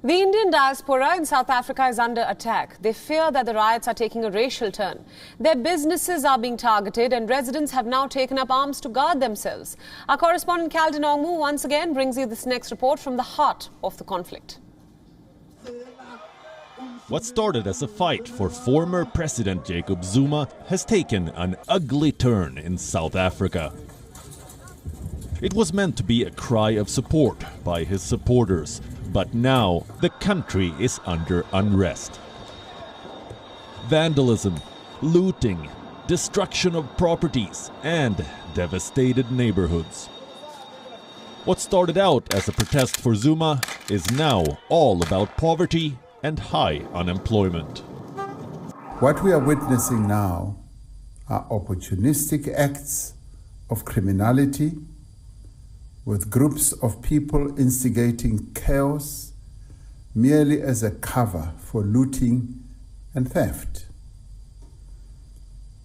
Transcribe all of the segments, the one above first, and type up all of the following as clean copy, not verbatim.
The Indian diaspora in South Africa is under attack. They fear that the riots are taking a racial turn. Their businesses are being targeted and residents have now taken up arms to guard themselves. Our correspondent Calden Ongmu once again brings you this next report from the heart of the conflict. What started as a fight for former President Jacob Zuma has taken an ugly turn in South Africa. It was meant to be a cry of support by his supporters, but now the country is under unrest. Vandalism, looting, destruction of properties, and devastated neighborhoods. What started out as a protest for Zuma is now all about poverty and high unemployment. What we are witnessing now are opportunistic acts of criminality, with groups of people instigating chaos merely as a cover for looting and theft.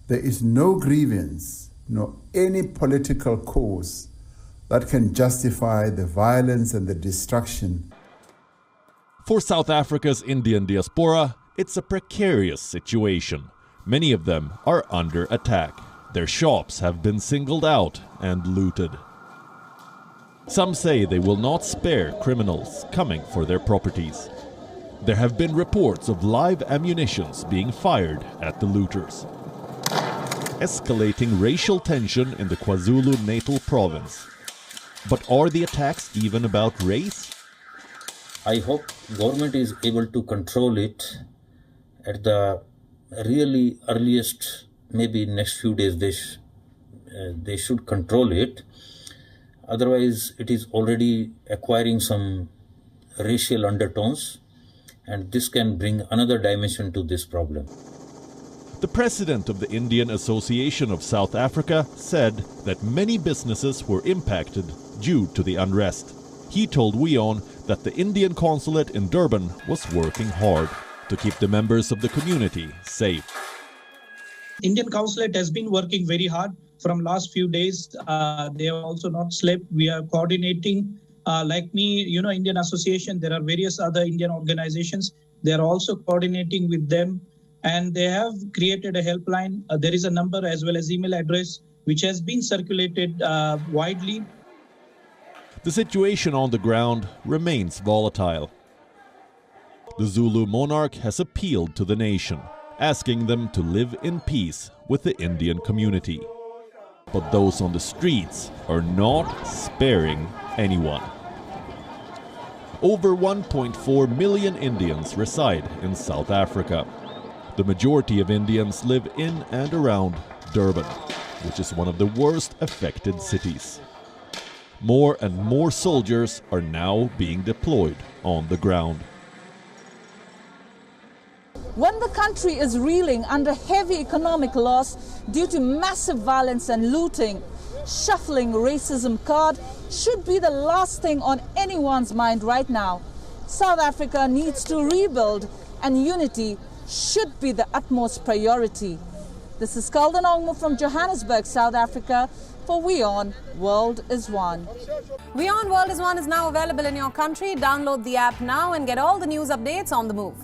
There is no grievance nor any political cause that can justify the violence and the destruction. For South Africa's Indian diaspora, it's a precarious situation. Many of them are under attack. Their shops have been singled out and looted. Some say they will not spare criminals coming for their properties. There have been reports of live ammunitions being fired at the looters, escalating racial tension in the KwaZulu-Natal province. But are the attacks even about race? I hope government is able to control it at the really earliest, maybe next few days they should control it. Otherwise, it is already acquiring some racial undertones, and this can bring another dimension to this problem. The president of the Indian Association of South Africa said that many businesses were impacted due to the unrest. He told WION that the Indian consulate in Durban was working hard to keep the members of the community safe. Indian consulate has been working very hard from last few days. They have also not slept. We are coordinating. Like me, Indian Association, there are various other Indian organizations. They are also coordinating with them. And they have created a helpline. There is a number as well as email address, which has been circulated widely. The situation on the ground remains volatile. The Zulu monarch has appealed to the nation, asking them to live in peace with the Indian community. But those on the streets are not sparing anyone. Over 1.4 million Indians reside in South Africa. The majority of Indians live in and around Durban, which is one of the worst affected cities. More and more soldiers are now being deployed on the ground. When the country is reeling under heavy economic loss due to massive violence and looting, shuffling racism card should be the last thing on anyone's mind right now. South Africa needs to rebuild, and unity should be the utmost priority. This is Calden Ongmu from Johannesburg, South Africa, for WION World is One. WION World is One is now available in your country. Download the app now and get all the news updates on the move.